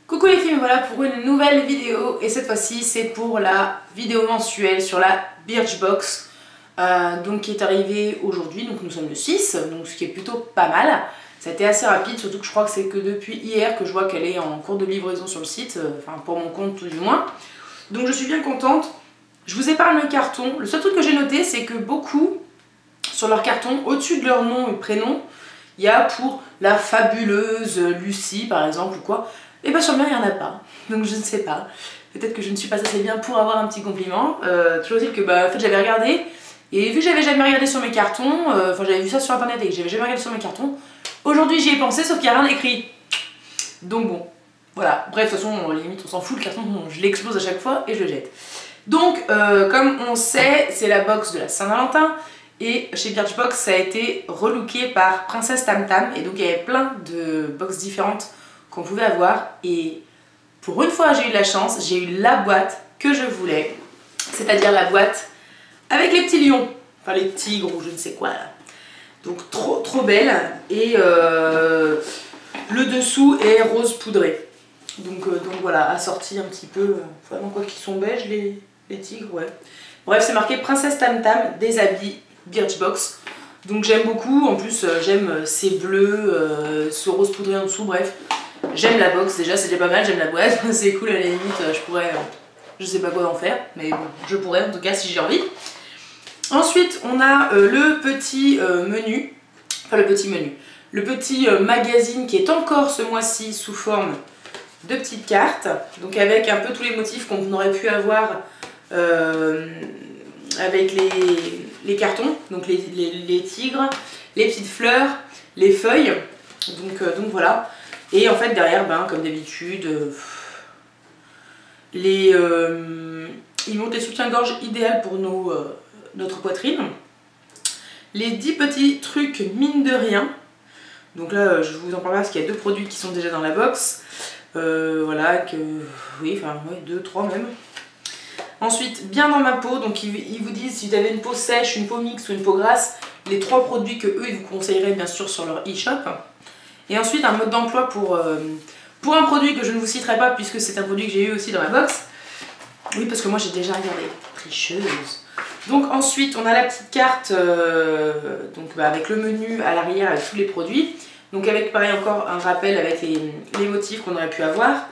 Coucou les filles, voilà pour une nouvelle vidéo et cette fois-ci c'est pour la vidéo mensuelle sur la Birchbox donc qui est arrivée aujourd'hui, donc nous sommes le 6, donc ce qui est plutôt pas mal. Ça a été assez rapide, surtout que je crois que c'est que depuis hier que je vois qu'elle est en cours de livraison sur le site, enfin pour mon compte tout du moins. Donc je suis bien contente. Je vous épargne le carton. Le seul truc que j'ai noté c'est que beaucoup sur leur carton, au-dessus de leur nom et prénom, il y a pour la fabuleuse Lucie par exemple ou quoi. Et bah sur le mien il n'y en a pas, donc je ne sais pas. Peut-être que je ne suis pas assez bien pour avoir un petit compliment. Toujours dit que en fait j'avais regardé, et vu que j'avais jamais regardé sur mes cartons, enfin j'avais vu ça sur internet et que j'avais jamais regardé sur mes cartons, aujourd'hui j'y ai pensé sauf qu'il n'y a rien écrit. Donc bon, voilà. Bref, de toute façon, limite on s'en fout, le carton je l'explose à chaque fois et je le jette. Donc comme on sait, c'est la box de la Saint-Valentin. Et chez Birchbox ça a été relooké par Princesse Tam Tam, et donc il y avait plein de box différentes qu'on pouvait avoir, et pour une fois j'ai eu de la chance, j'ai eu la boîte que je voulais, c'est-à-dire la boîte avec les petits lions, enfin les tigres ou je ne sais quoi là. Donc trop belle, et le dessous est rose poudré, donc voilà, assorti un petit peu, vraiment quoi qu'ils sont beiges les tigres, ouais. Bref, c'est marqué Princesse Tam Tam, des habits Birchbox. Donc j'aime beaucoup, en plus j'aime ces bleus, ce rose poudré en dessous, bref. J'aime la box déjà, c'est déjà pas mal, j'aime la boîte, c'est cool, à la limite je pourrais, je sais pas quoi en faire, mais bon, je pourrais en tout cas si j'ai envie. Ensuite on a le petit menu, enfin le petit magazine qui est encore ce mois-ci sous forme de petites cartes, donc avec un peu tous les motifs qu'on aurait pu avoir avec les cartons, donc les tigres, les petites fleurs, les feuilles, donc voilà. Et en fait derrière, comme d'habitude, ils montrent les soutiens-gorge idéal pour notre poitrine. Les 10 petits trucs mine de rien. Donc là je vous en parle pas parce qu'il y a 2 produits qui sont déjà dans la box. Voilà, oui, enfin ouais, 2, 3 même. Ensuite, bien dans ma peau, donc ils vous disent si vous avez une peau sèche, une peau mixte ou une peau grasse, les 3 produits que eux ils vous conseilleraient bien sûr sur leur e-shop. Et ensuite un mode d'emploi pour un produit que je ne vous citerai pas puisque c'est un produit que j'ai eu aussi dans ma box. Oui, parce que moi j'ai déjà regardé. Tricheuse. Donc ensuite on a la petite carte avec le menu à l'arrière avec tous les produits. Donc avec pareil encore un rappel avec les motifs qu'on aurait pu avoir.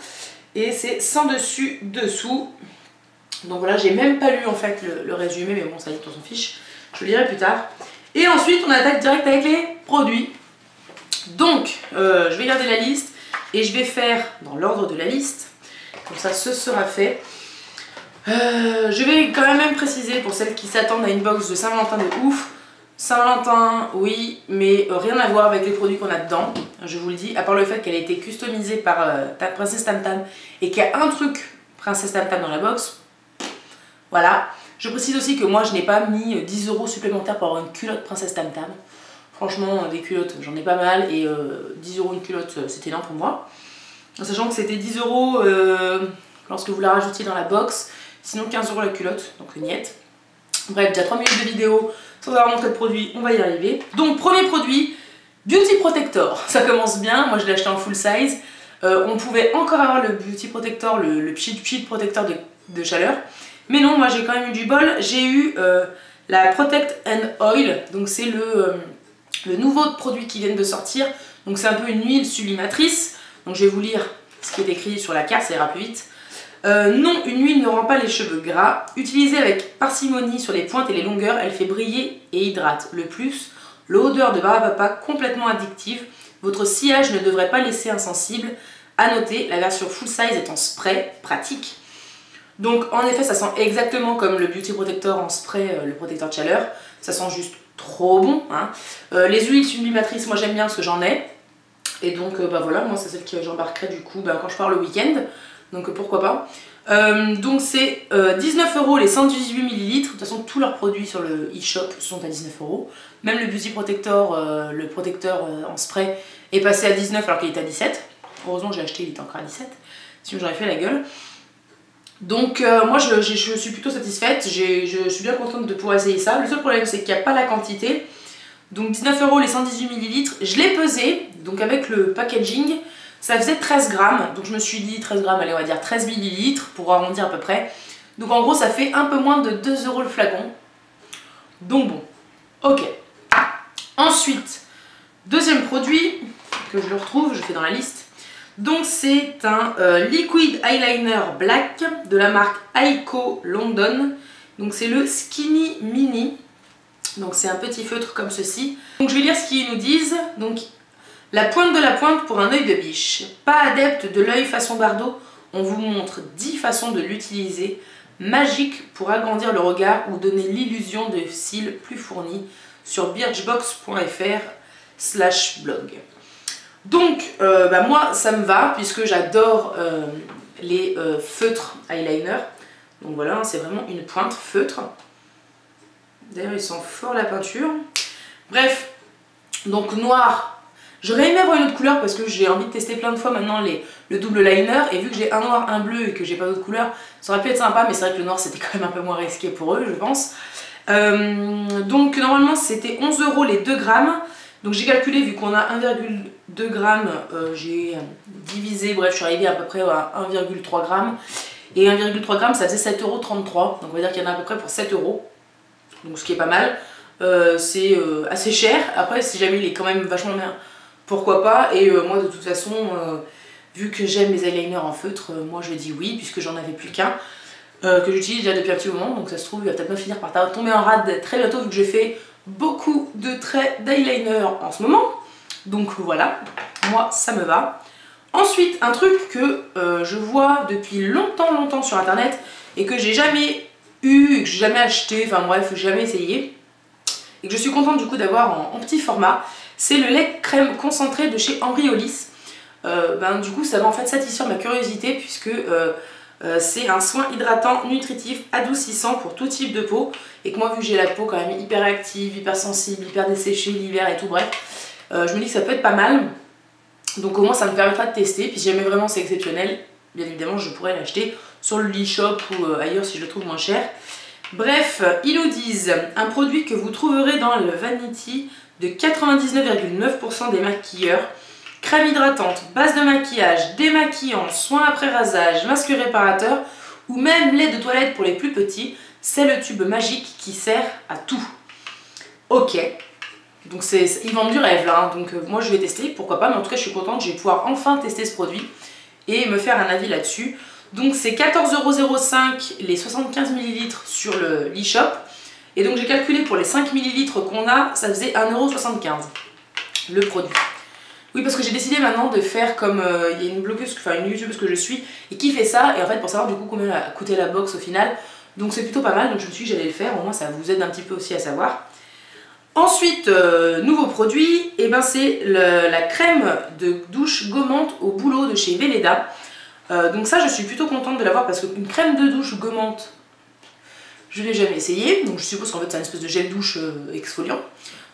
Et c'est sans dessus dessous. Donc voilà, j'ai même pas lu en fait le résumé, mais bon ça y est, on s'en fiche. Je le lirai plus tard. Et ensuite on attaque direct avec les produits. Donc je vais garder la liste et je vais faire dans l'ordre de la liste. Comme ça ce sera fait. Je vais quand même préciser pour celles qui s'attendent à une box de Saint-Valentin de ouf. Saint-Valentin, oui, mais rien à voir avec les produits qu'on a dedans. Je vous le dis, à part le fait qu'elle a été customisée par Princesse Tam Tam et qu'il y a un truc Princesse Tam Tam dans la box. Voilà. Je précise aussi que moi je n'ai pas mis 10 € supplémentaires pour avoir une culotte Princesse Tam Tam. Franchement, des culottes j'en ai pas mal, et 10 € une culotte c'était énorme pour moi. En sachant que c'était 10 € lorsque vous la rajoutiez dans la box, sinon 15 € la culotte, donc niette. Bref, déjà 3 minutes de vidéo sans avoir montré de produit, on va y arriver. Donc premier produit, Beauty Protector. Ça commence bien, moi je l'ai acheté en full size. On pouvait encore avoir le Beauty Protector, le Sheet Protector de chaleur. Mais non, moi j'ai quand même eu du bol, j'ai eu la Protect and Oil, donc c'est le nouveau produit qui vient de sortir. Donc c'est un peu une huile sublimatrice, donc je vais vous lire ce qui est écrit sur la carte, ça ira plus vite. Non, une huile ne rend pas les cheveux gras. Utilisée avec parcimonie sur les pointes et les longueurs, elle fait briller et hydrate. Le plus, l'odeur de Barbapapa complètement addictive. Votre sillage ne devrait pas laisser insensible. A noter, la version full size est en spray, pratique. Donc en effet, ça sent exactement comme le Beauty Protector en spray, le protecteur de chaleur. Ça sent juste trop bon, hein. Les huiles sublimatrices, moi j'aime bien parce que j'en ai. Et donc voilà, moi c'est celle que j'embarquerai du coup quand je pars le week-end. Donc pourquoi pas. Donc c'est 19 € les 118 ml. De toute façon tous leurs produits sur le e-shop sont à 19 €. Même le Beauty Protector, le protecteur en spray est passé à 19 alors qu'il était à 17. Heureusement j'ai acheté, il était encore à 17. Sinon j'aurais fait la gueule. Donc moi je suis plutôt satisfaite, je suis bien contente de pouvoir essayer ça. Le seul problème c'est qu'il n'y a pas la quantité. Donc 19 € les 118 ml, je l'ai pesé, donc avec le packaging, Ça faisait 13 grammes, donc je me suis dit 13 grammes, allez on va dire 13 millilitres pour arrondir à peu près. Donc en gros ça fait un peu moins de 2 € le flacon. Donc bon, ok. Ensuite, deuxième produit, que je le retrouve, je fais dans la liste. Donc c'est un liquid eyeliner black de la marque Aiko London. Donc c'est le Skinny Mini. Donc c'est un petit feutre comme ceci. Donc je vais lire ce qu'ils nous disent. Donc la pointe de la pointe pour un œil de biche. Pas adepte de l'œil façon Bardot, on vous montre 10 façons de l'utiliser. Magique pour agrandir le regard ou donner l'illusion de cils plus fournis sur birchbox.fr/blog. Donc moi ça me va puisque j'adore les feutres eyeliner. Donc voilà, c'est vraiment une pointe feutre. D'ailleurs il sent fort la peinture. Bref, donc noir. J'aurais aimé avoir une autre couleur parce que j'ai envie de tester plein de fois maintenant le double liner. Et vu que j'ai un noir, un bleu et que j'ai pas d'autre couleur, ça aurait pu être sympa. Mais c'est vrai que le noir c'était quand même un peu moins risqué pour eux, je pense. Donc normalement c'était 11 € les 2 grammes. Donc j'ai calculé, vu qu'on a 1,2 g, j'ai divisé, bref je suis arrivée à peu près à 1,3 g. Et 1,3 g ça faisait 7,33 €. Donc on va dire qu'il y en a à peu près pour 7 €. Donc ce qui est pas mal. C'est assez cher. Après si jamais il est quand même vachement bien, pourquoi pas. Et moi de toute façon, vu que j'aime les eyeliners en feutre, moi je dis oui puisque j'en avais plus qu'un. Que j'utilise déjà depuis un petit moment. Donc ça se trouve il va peut-être me finir par tomber en rade très bientôt vu que je fais beaucoup de traits d'eyeliner en ce moment. Donc voilà, moi ça me va. Ensuite un truc que je vois depuis longtemps sur internet et que j'ai jamais eu, que j'ai jamais acheté, enfin bref jamais essayé, et que je suis contente du coup d'avoir en petit format, c'est le lait crème concentré de chez Henri Hollis. Du coup ça va en fait satisfaire ma curiosité puisque c'est un soin hydratant, nutritif, adoucissant pour tout type de peau. Et que moi vu que j'ai la peau quand même hyper active, hyper sensible, hyper desséchée l'hiver et tout, bref, je me dis que ça peut être pas mal. Donc au moins ça me permettra de tester. Puis si jamais vraiment c'est exceptionnel, bien évidemment je pourrais l'acheter sur le l'e-shop ou ailleurs si je le trouve moins cher. Bref, ils nous disent un produit que vous trouverez dans le Vanity de 99,9% des maquilleurs. Crème hydratante, base de maquillage, démaquillant, soin après rasage, masque réparateur ou même lait de toilette pour les plus petits, c'est le tube magique qui sert à tout. Ok, donc ils vendent du rêve là, hein. Donc moi je vais tester, pourquoi pas, mais en tout cas je suis contente, je vais pouvoir enfin tester ce produit et me faire un avis là-dessus. Donc c'est 14,05 € les 75 ml sur l'e-shop. Et donc j'ai calculé pour les 5 ml qu'on a, ça faisait 1,75 € le produit. Oui, parce que j'ai décidé maintenant de faire comme il y a une blogueuse, enfin une youtubeuse que je suis et qui fait ça, et en fait pour savoir du coup combien a coûté la box au final. Donc c'est plutôt pas mal, donc je me suis dit que j'allais le faire, au moins ça vous aide un petit peu aussi à savoir. Ensuite, nouveau produit, et ben c'est la crème de douche gommante au bouleau de chez Velleda. Donc ça je suis plutôt contente de l'avoir parce qu'une crème de douche gommante, je l'ai jamais essayé, donc je suppose qu'en fait c'est une espèce de gel douche exfoliant,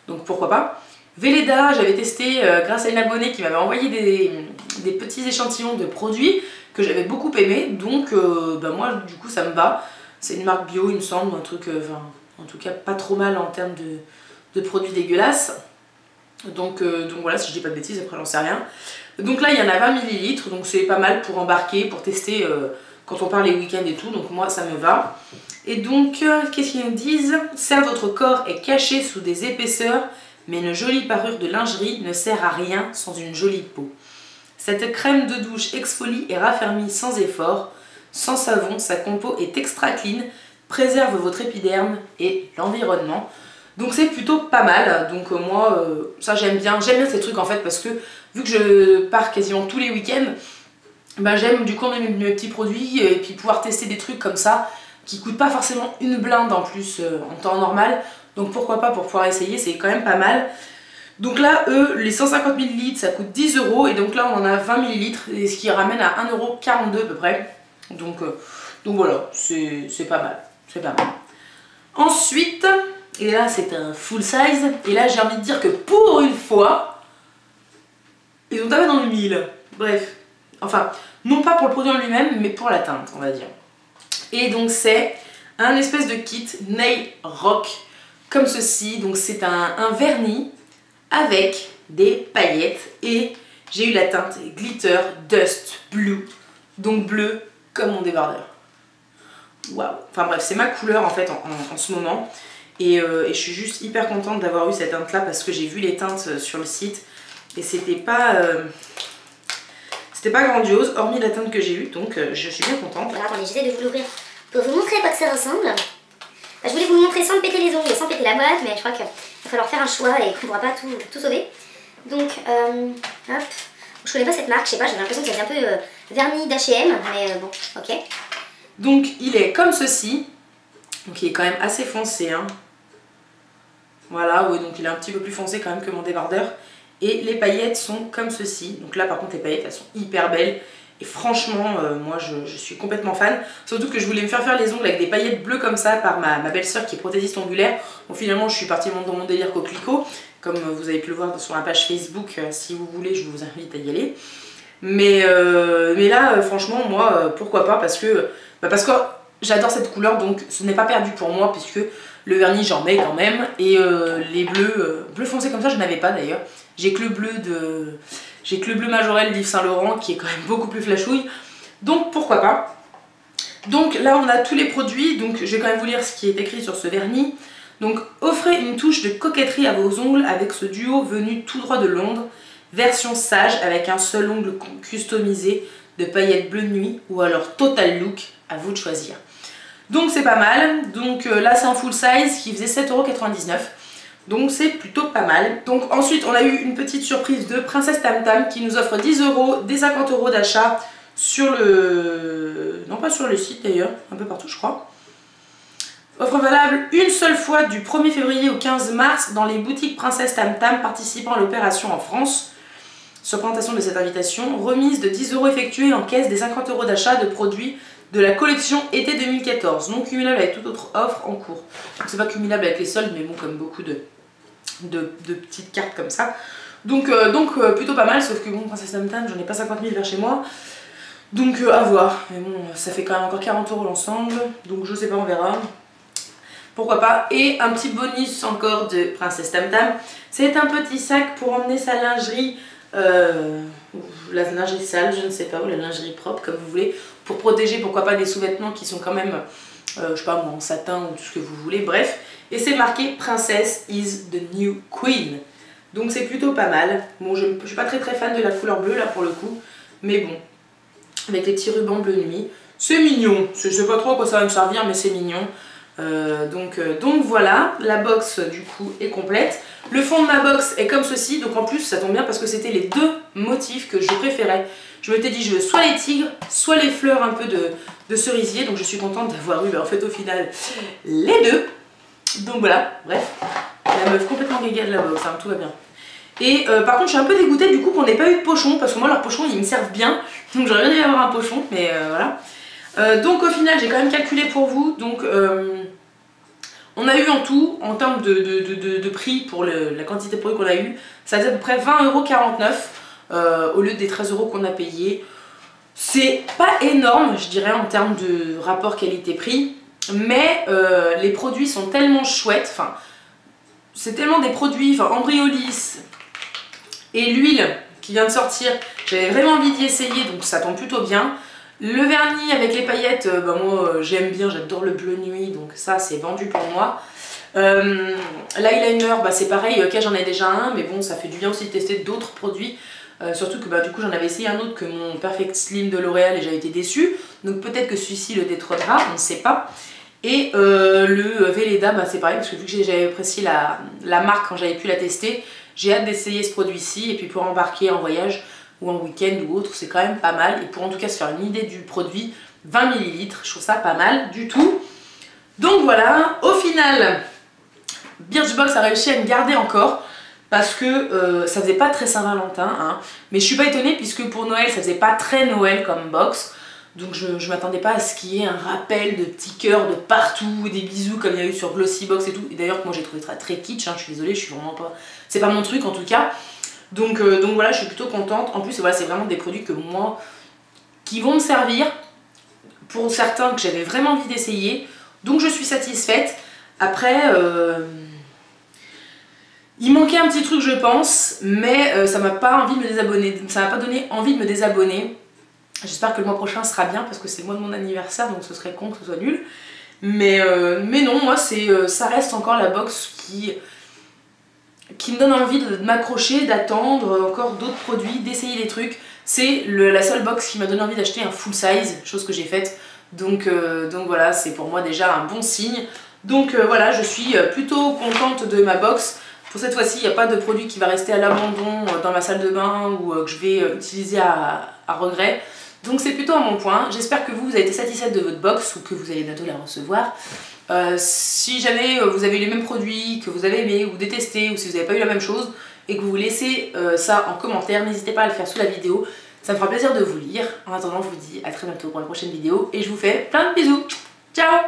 donc pourquoi pas. Velleda, j'avais testé grâce à une abonnée qui m'avait envoyé des petits échantillons de produits que j'avais beaucoup aimé, donc moi du coup ça me va. C'est une marque bio il me semble, un truc, en tout cas pas trop mal en termes de produits dégueulasses. Donc voilà, si je dis pas de bêtises, après j'en sais rien. Donc là il y en a 20 ml, donc c'est pas mal pour embarquer, pour tester quand on part les week-ends et tout, donc moi ça me va. Et donc qu'est-ce qu'ils nous disent? Certes votre corps est caché sous des épaisseurs, mais une jolie parure de lingerie ne sert à rien sans une jolie peau. Cette crème de douche exfolie et raffermit sans effort. Sans savon, sa compo est extra clean, préserve votre épiderme et l'environnement. Donc c'est plutôt pas mal, donc moi ça j'aime bien ces trucs en fait parce que vu que je pars quasiment tous les week-ends, j'aime du coup emmener mes petits produits et puis pouvoir tester des trucs comme ça qui coûtent pas forcément une blinde en plus en temps normal. Donc pourquoi pas, pour pouvoir essayer, c'est quand même pas mal. Donc là, eux, les 150 ml ça coûte 10 € et donc là on en a 20 ml, et ce qui ramène à 1,42 € à peu près. Donc voilà, c'est pas mal, c'est pas mal. Ensuite, et là c'est un full size, et là j'ai envie de dire que pour une fois, ils ont tapé dans le mille. Bref, enfin, non pas pour le produit en lui-même, mais pour la teinte, on va dire. Et donc c'est un espèce de kit Nail Rock, comme ceci. Donc c'est un vernis avec des paillettes et j'ai eu la teinte Glitter Dust Blue, donc bleu comme mon débardeur. Waouh. Enfin bref, c'est ma couleur en fait en ce moment. Et je suis juste hyper contente d'avoir eu cette teinte là parce que j'ai vu les teintes sur le site et c'était pas grandiose hormis la teinte que j'ai eue, donc je suis bien contente. Alors attendez, j'essaie de vous l'ouvrir pour vous montrer à quoi que ça ressemble. Je voulais vous montrer sans péter les ongles et sans péter la boîte, mais je crois qu'il va falloir faire un choix et qu'on ne pourra pas tout sauver. Donc hop, je connais pas cette marque, je sais pas, j'avais l'impression que c'était un peu vernis d'H&M, mais bon, ok. Donc il est comme ceci, donc il est quand même assez foncé, hein. Voilà, oui, donc il est un petit peu plus foncé quand même que mon débardeur. Et les paillettes sont comme ceci. Donc là par contre les paillettes elles sont hyper belles. Et franchement moi je suis complètement fan. Surtout que je voulais me faire les ongles avec des paillettes bleues comme ça par ma belle-sœur qui est prothésiste ongulaire. Bon finalement je suis partie dans mon délire coquelicot. Comme vous avez pu le voir sur ma page Facebook, si vous voulez je vous invite à y aller. Mais là franchement moi pourquoi pas, parce que j'adore cette couleur, donc ce n'est pas perdu pour moi puisque le vernis j'en mets quand même. Et les bleus foncés comme ça je n'avais pas d'ailleurs. J'ai que le bleu Majorelle d'Yves Saint Laurent qui est quand même beaucoup plus flashouille. Donc pourquoi pas. Donc là on a tous les produits, donc je vais quand même vous lire ce qui est écrit sur ce vernis. Donc offrez une touche de coquetterie à vos ongles avec ce duo venu tout droit de Londres. Version sage avec un seul ongle customisé de paillettes bleu nuit ou alors total look, à vous de choisir. Donc c'est pas mal. Donc là c'est un full size qui faisait 7,99 €. Donc c'est plutôt pas mal. Donc ensuite on a eu une petite surprise de Princesse Tam Tam qui nous offre 10 €, des 50 € d'achat sur le... non pas sur le site d'ailleurs, un peu partout je crois. Offre valable une seule fois du 1er février au 15 mars dans les boutiques Princesse Tam Tam participant à l'opération en France. Sur présentation de cette invitation, remise de 10 € effectuée en caisse des 50 € d'achat de produits de la collection été 2014, non cumulable avec toute autre offre en cours. Donc c'est pas cumulable avec les soldes, mais bon, comme beaucoup de petites cartes comme ça. Donc plutôt pas mal, sauf que bon, Princesse Tam Tam, j'en ai pas 50 000 vers chez moi. Donc à voir. Mais bon, ça fait quand même encore 40 € l'ensemble. Donc je sais pas, on verra. Pourquoi pas. Et un petit bonus encore de Princesse Tam Tam. C'est un petit sac pour emmener sa lingerie. La lingerie sale, je ne sais pas, ou la lingerie propre, comme vous voulez, pour protéger pourquoi pas des sous-vêtements qui sont quand même, je sais pas moi, en satin ou tout ce que vous voulez, bref. Et c'est marqué Princess is the new queen. Donc c'est plutôt pas mal. Bon, je suis pas très fan de la couleur bleue là pour le coup, mais bon, avec les petits rubans bleu nuit, c'est mignon. Je sais pas trop à quoi ça va me servir, mais c'est mignon. Donc voilà, la box du coup est complète. Le fond de ma box est comme ceci, donc en plus ça tombe bien parce que c'était les deux motifs que je préférais. Je m'étais dit je veux soit les tigres, soit les fleurs un peu de cerisier, donc je suis contente d'avoir eu en fait au final les deux. Donc voilà, bref, la meuf complètement gaga de la box, hein, tout va bien. Et par contre je suis un peu dégoûtée du coup qu'on n'ait pas eu de pochon, parce que moi leurs pochons ils me servent bien, donc j'aurais bien aimé avoir un pochon, mais voilà. Donc au final j'ai quand même calculé pour vous, donc on a eu en tout, en termes de prix pour la quantité de produits qu'on a eu, ça faisait à peu près 20,49 € au lieu des 13 € qu'on a payé. C'est pas énorme, je dirais, en termes de rapport qualité-prix, mais les produits sont tellement chouettes, enfin, c'est tellement des produits, enfin, Embryolisse et l'huile qui vient de sortir, j'avais vraiment envie d'y essayer, donc ça tombe plutôt bien. Le vernis avec les paillettes, bah moi j'aime bien, j'adore le bleu nuit, donc ça c'est vendu pour moi. L'eyeliner, bah c'est pareil, ok j'en ai déjà un, mais bon ça fait du bien aussi de tester d'autres produits. Surtout que bah, du coup j'en avais essayé un autre que mon Perfect Slim de L'Oréal et j'avais été déçue. Donc peut-être que celui-ci le détrônera, on ne sait pas. Et le Velleda, bah, c'est pareil, parce que vu que j'avais apprécié la marque quand j'avais pu la tester, j'ai hâte d'essayer ce produit-ci, et puis pour embarquer en voyage ou en week-end ou autre, c'est quand même pas mal. Et pour en tout cas se faire une idée du produit, 20 ml, je trouve ça pas mal du tout. Donc voilà, au final, Birchbox a réussi à me garder encore, parce que ça faisait pas très Saint-Valentin, hein. Mais je suis pas étonnée puisque pour Noël, ça faisait pas très Noël comme box. Donc je m'attendais pas à ce qu'il y ait un rappel de petits cœurs de partout, des bisous comme il y a eu sur Glossybox et tout. Et d'ailleurs moi j'ai trouvé ça très kitsch, hein, je suis désolée, je suis vraiment pas... C'est pas mon truc en tout cas. Donc voilà, je suis plutôt contente. En plus voilà, c'est vraiment des produits que moi, qui vont me servir, pour certains que j'avais vraiment envie d'essayer. Donc je suis satisfaite. Après, Il manquait un petit truc je pense, mais ça m'a pas envie de me désabonner, ça m'a pas donné envie de me désabonner. J'espère que le mois prochain sera bien parce que c'est le mois de mon anniversaire donc ce serait con que ce soit nul. Mais non, moi ça reste encore la box qui me donne envie de m'accrocher, d'attendre encore d'autres produits, d'essayer des trucs. C'est la seule box qui m'a donné envie d'acheter un full size, chose que j'ai faite. Donc voilà, c'est pour moi déjà un bon signe. Donc voilà, je suis plutôt contente de ma box. Pour cette fois-ci, il n'y a pas de produit qui va rester à l'abandon dans ma salle de bain ou que je vais utiliser à regret. Donc c'est plutôt un bon point. J'espère que vous avez été satisfaite de votre box ou que vous allez bientôt la recevoir. Si jamais vous avez eu les mêmes produits, que vous avez aimé ou détesté, ou si vous n'avez pas eu la même chose et que vous laissez ça en commentaire, n'hésitez pas à le faire sous la vidéo. Ça me fera plaisir de vous lire. En attendant, je vous dis à très bientôt pour la prochaine vidéo et je vous fais plein de bisous. Ciao!